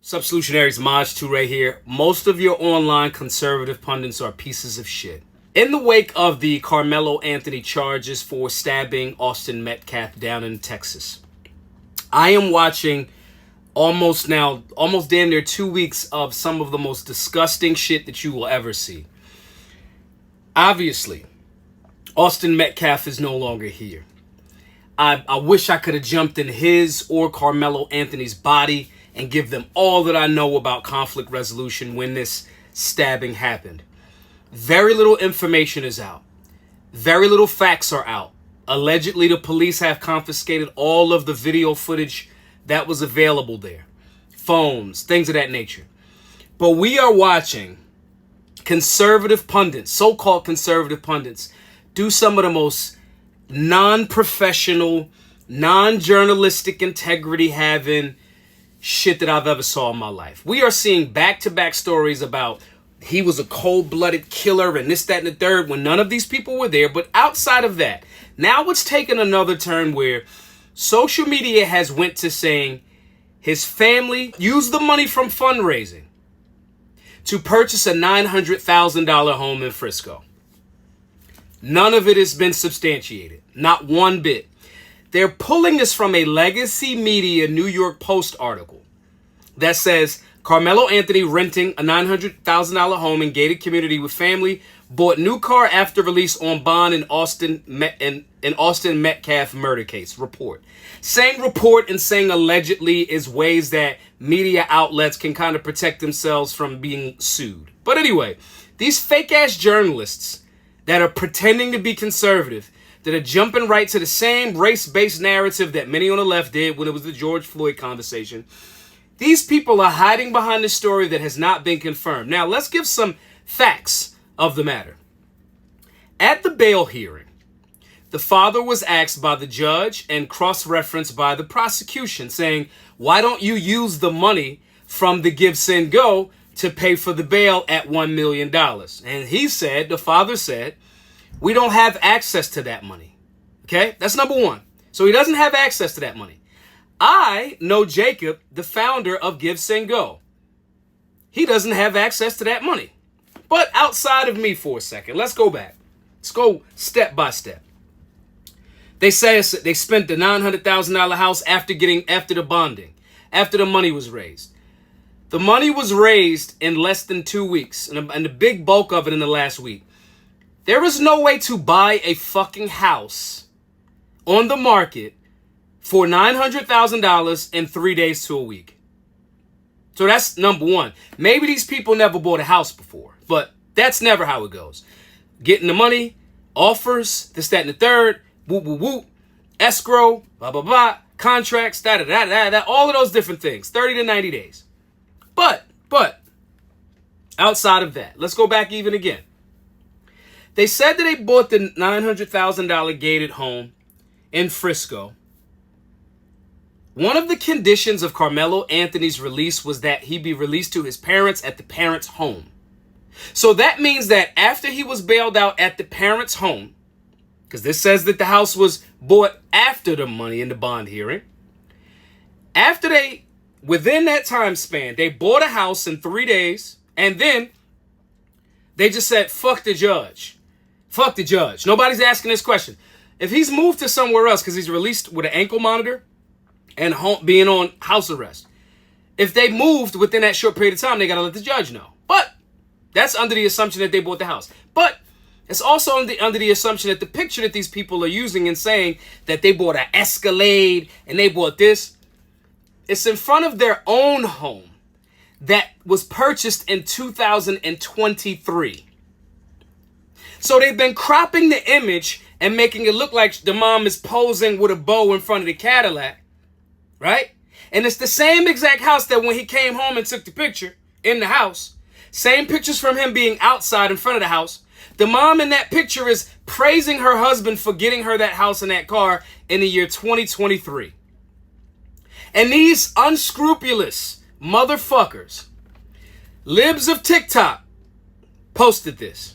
Sup, Solutionaries, Maj Toure here. Most of your online conservative pundits are pieces of shit. In the wake of the Karmelo Anthony charges for stabbing Austin Metcalf down in Texas, I am watching almost damn near 2 weeks of some of the most disgusting shit that you will ever see. Obviously, Austin Metcalf is no longer here. I wish I could have jumped in his or Karmelo Anthony's body and give them all that I know about conflict resolution when this stabbing happened. Very little information is out. Very little facts are out. Allegedly, the police have confiscated all of the video footage that was available there. Phones, things of that nature. But we are watching conservative pundits, so-called conservative pundits, do some of the most non-professional, non-journalistic integrity having shit that I've ever saw in my life. We are seeing back-to-back stories about he was a cold-blooded killer and this, that, and the third when none of these people were there. But outside of that, now it's taken another turn where social media has went to saying his family used the money from fundraising to purchase a $900,000 home in Frisco. None of it has been substantiated. Not one bit. They're pulling this from a Legacy Media New York Post article that says Karmelo Anthony renting a $900,000 home in gated community with family, bought new car after release on bond in Austin Metcalf murder case. Report. Saying report and saying allegedly is ways that media outlets can kind of protect themselves from being sued. But anyway, these fake ass journalists that are pretending to be conservative, that are jumping right to the same race-based narrative that many on the left did when it was the George Floyd conversation. These people are hiding behind a story that has not been confirmed. Now, let's give some facts of the matter. At the bail hearing, the father was asked by the judge and cross-referenced by the prosecution saying, why don't you use the money from the GiveSendGo to pay for the bail at $1 million? And he said, the father said, we don't have access to that money. Okay, that's number one. So he doesn't have access to that money. I know Jacob, the founder of GiveSendGo. He doesn't have access to that money. But outside of me for a second, let's go back. Let's go step by step. They say they spent the $900,000 house after the bonding, after the money was raised. The money was raised in less than 2 weeks, and the big bulk of it in the last week. There is no way to buy a fucking house on the market for $900,000 in 3 days to a week. So that's number one. Maybe these people never bought a house before, but that's never how it goes. Getting the money, offers, this, that, and the third, whoop, whoop, whoop, escrow, blah, blah, blah, contracts, da, all of those different things, 30 to 90 days. But, outside of that, let's go back even again. They said that they bought the $900,000 gated home in Frisco. One of the conditions of Karmelo Anthony's release was that he be released to his parents at the parents' home. So that means that after he was bailed out at the parents' home, because this says that the house was bought after the money in the bond hearing, within that time span, they bought a house in 3 days, and then they just said, fuck the judge. Fuck the judge. Nobody's asking this question. If he's moved to somewhere else because he's released with an ankle monitor and being on house arrest, if they moved within that short period of time, they got to let the judge know. But that's under the assumption that they bought the house. But it's also under the assumption that the picture that these people are using and saying that they bought an Escalade and they bought this, it's in front of their own home that was purchased in 2023. So they've been cropping the image and making it look like the mom is posing with a bow in front of the Cadillac, right? And it's the same exact house that when he came home and took the picture in the house, same pictures from him being outside in front of the house. The mom in that picture is praising her husband for getting her that house and that car in the year 2023. And these unscrupulous motherfuckers, libs of TikTok, posted this.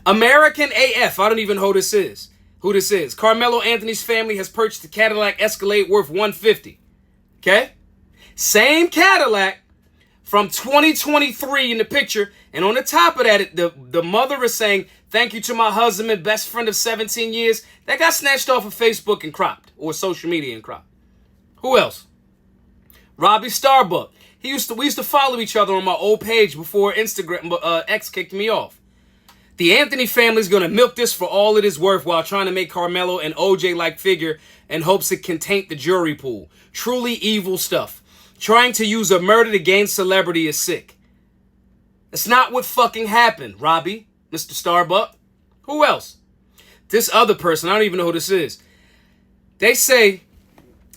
American AF, I don't even know who this is. Karmelo Anthony's family has purchased a Cadillac Escalade worth $150. Okay? Same Cadillac from 2023 in the picture. And on the top of that, the mother is saying, thank you to my husband and best friend of 17 years. That got snatched off of Facebook and cropped, or social media and cropped. Who else? Robbie Starbuck. We used to follow each other on my old page before Instagram, X kicked me off. The Anthony family's going to milk this for all it is worth while trying to make Karmelo an OJ-like figure in hopes it can taint the jury pool. Truly evil stuff. Trying to use a murder to gain celebrity is sick. That's not what fucking happened, Robbie, Mr. Starbuck. Who else? This other person, I don't even know who this is. They say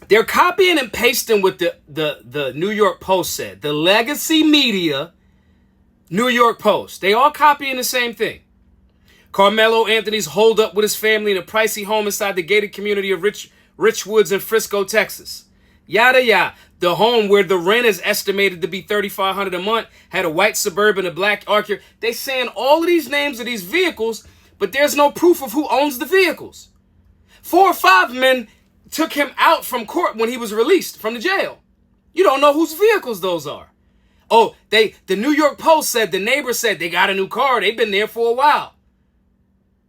they're copying and pasting what the New York Post said. The legacy media, New York Post. They all copying the same thing. Karmelo Anthony's holed up with his family in a pricey home inside the gated community of Richwoods in Frisco, Texas. Yada yada. The home where the rent is estimated to be $3,500 a month had a white Suburban, a black Acura. They saying all of these names of these vehicles, but there's no proof of who owns the vehicles. 4 or 5 men took him out from court when he was released from the jail. You don't know whose vehicles those are. Oh, the New York Post said, the neighbor said they got a new car. They've been there for a while.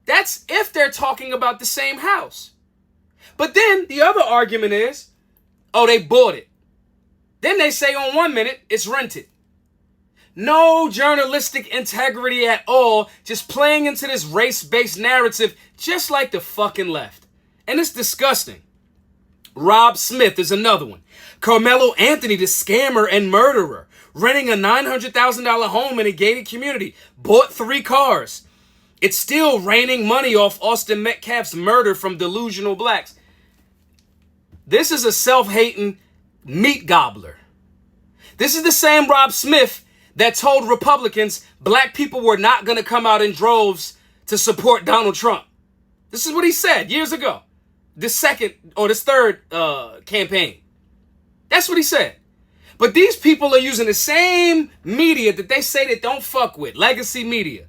That's if they're talking about the same house. But then the other argument is, oh, they bought it. Then they say on 1 minute, it's rented. No journalistic integrity at all, just playing into this race-based narrative just like the fucking left. And it's disgusting. Rob Smith is another one. Karmelo Anthony, the scammer and murderer, renting a $900,000 home in a gated community, bought 3 cars. It's still raining money off Austin Metcalf's murder from delusional blacks. This is a self-hating meat gobbler. This is the same Rob Smith that told Republicans black people were not going to come out in droves to support Donald Trump. This is what he said years ago. This third campaign. That's what he said. But these people are using the same media that they say they don't fuck with, legacy media.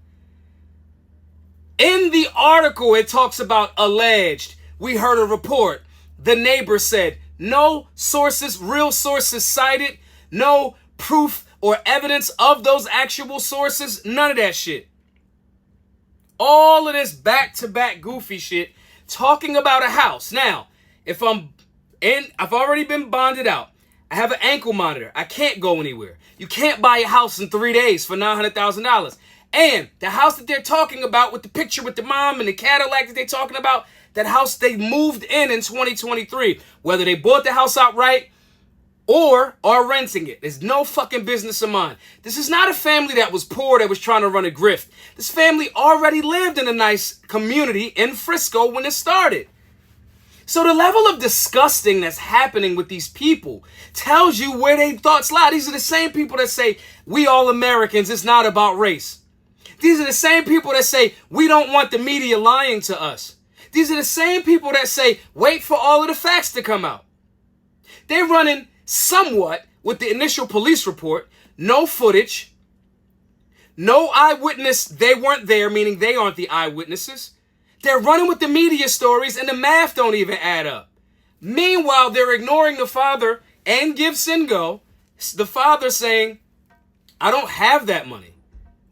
In the article, it talks about alleged. We heard a report. The neighbor said, no sources, real sources cited, no proof or evidence of those actual sources, none of that shit. All of this back-to-back goofy shit talking about a house. Now, if I've already been bonded out. I have an ankle monitor. I can't go anywhere. You can't buy a house in 3 days for $900,000. And the house that they're talking about with the picture with the mom and the Cadillac that they're talking about, that house they moved in 2023. Whether they bought the house outright or are renting it. There's no fucking business of mine. This is not a family that was poor that was trying to run a grift. This family already lived in a nice community in Frisco when it started. So the level of disgusting that's happening with these people tells you where their thoughts lie. These are the same people that say, we all Americans, it's not about race. These are the same people that say, we don't want the media lying to us. These are the same people that say, wait for all of the facts to come out. They're running somewhat with the initial police report, no footage, no eyewitness, they weren't there, meaning they aren't the eyewitnesses. They're running with the media stories and the math don't even add up. Meanwhile, they're ignoring the father and GiveSendGo, the father saying, I don't have that money.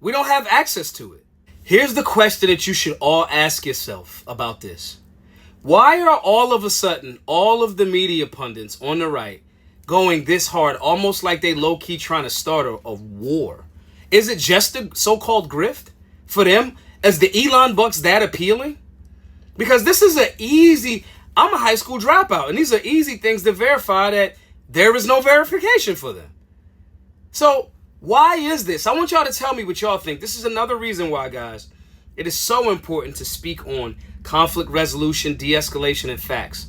We don't have access to it. Here's the question that you should all ask yourself about this. Why are all of a sudden all of the media pundits on the right going this hard, almost like they low-key trying to start a war? Is it just a so-called grift for them? Is the Elon Bucks that appealing? Because this is I'm a high school dropout, and these are easy things to verify that there is no verification for them. So why is this? I want y'all to tell me what y'all think. This is another reason why, guys, it is so important to speak on conflict resolution, de-escalation, and facts.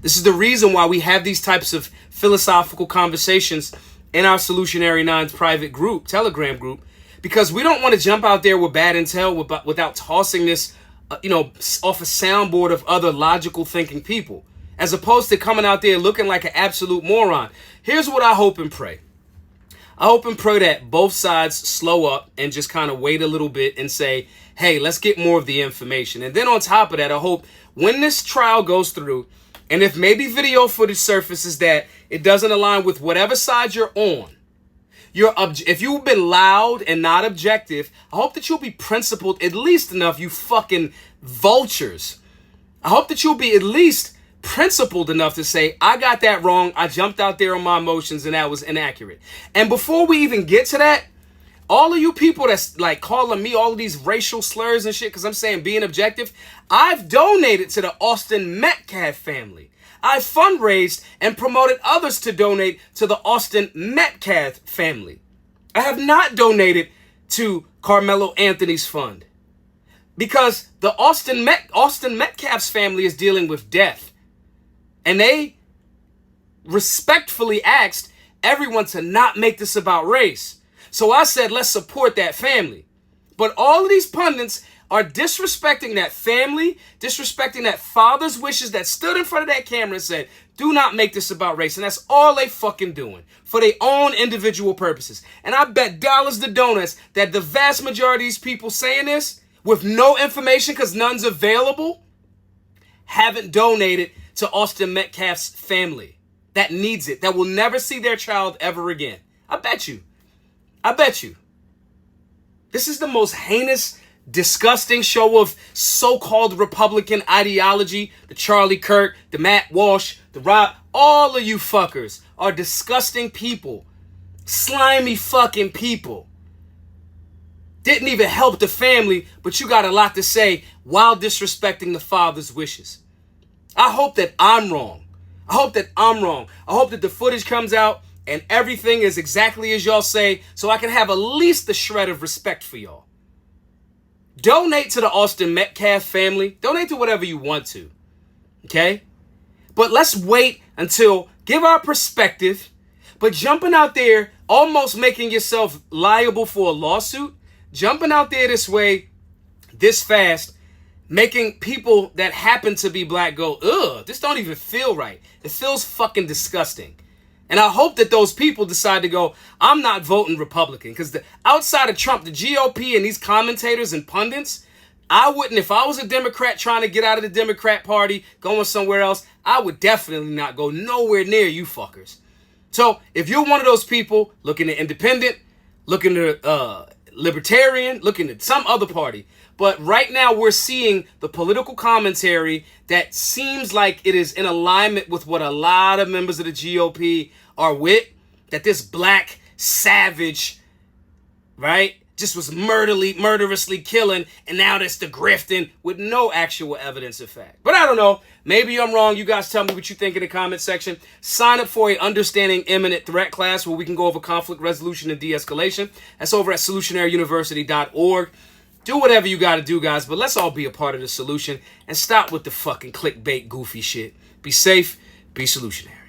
This is the reason why we have these types of philosophical conversations in our Solutionary 9's private group, Telegram group, because we don't want to jump out there with bad intel without tossing this, off a soundboard of other logical thinking people, as opposed to coming out there looking like an absolute moron. Here's what I hope and pray. I hope and pray that both sides slow up and just kind of wait a little bit and say, hey, let's get more of the information. And then on top of that, I hope when this trial goes through, and if maybe video footage surfaces that It doesn't align with whatever side you're on. If you've been loud and not objective, I hope that you'll be principled at least enough, you fucking vultures. I hope that you'll be at least principled enough to say, I got that wrong. I jumped out there on my emotions and that was inaccurate. And before we even get to that, all of you people that's like calling me all of these racial slurs and shit because I'm saying being objective, I've donated to the Austin Metcalf family. I fundraised and promoted others to donate to the Austin Metcalf family. I have not donated to Karmelo Anthony's fund because the Austin Metcalf's family is dealing with death. And they respectfully asked everyone to not make this about race. So I said, let's support that family. But all of these pundits are disrespecting that family, disrespecting that father's wishes that stood in front of that camera and said, do not make this about race. And that's all they fucking doing for their own individual purposes. And I bet dollars to donuts that the vast majority of these people saying this with no information because none's available haven't donated to Austin Metcalf's family that needs it, that will never see their child ever again. I bet you. This is the most heinous, disgusting show of so-called Republican ideology. The Charlie Kirk, the Matt Walsh, the Rob, all of you fuckers are disgusting people. Slimy fucking people. Didn't even help the family, but you got a lot to say while disrespecting the father's wishes. I hope that I'm wrong. I hope that the footage comes out and everything is exactly as y'all say, so I can have at least the shred of respect for y'all. Donate to the Austin Metcalf family. Donate to whatever you want to. Okay? But let's wait until, give our perspective, but jumping out there, almost making yourself liable for a lawsuit, jumping out there this way, this fast, making people that happen to be black go, ugh, this don't even feel right. It feels fucking disgusting. And I hope that those people decide to go, I'm not voting Republican. Because outside of Trump, the GOP and these commentators and pundits, I wouldn't, if I was a Democrat trying to get out of the Democrat Party, going somewhere else, I would definitely not go nowhere near you fuckers. So if you're one of those people looking at independent, looking at libertarian, looking at some other party, but right now we're seeing the political commentary that seems like it is in alignment with what a lot of members of the GOP are with, that this black savage, right, just was murderously killing, and now that's the grifting with no actual evidence of fact. But I don't know. Maybe I'm wrong. You guys tell me what you think in the comment section. Sign up for a Understanding Imminent Threat class where we can go over conflict resolution and de-escalation. That's over at solutionaryuniversity.org. Do whatever you got to do, guys, but let's all be a part of the solution and stop with the fucking clickbait goofy shit. Be safe, be solutionary.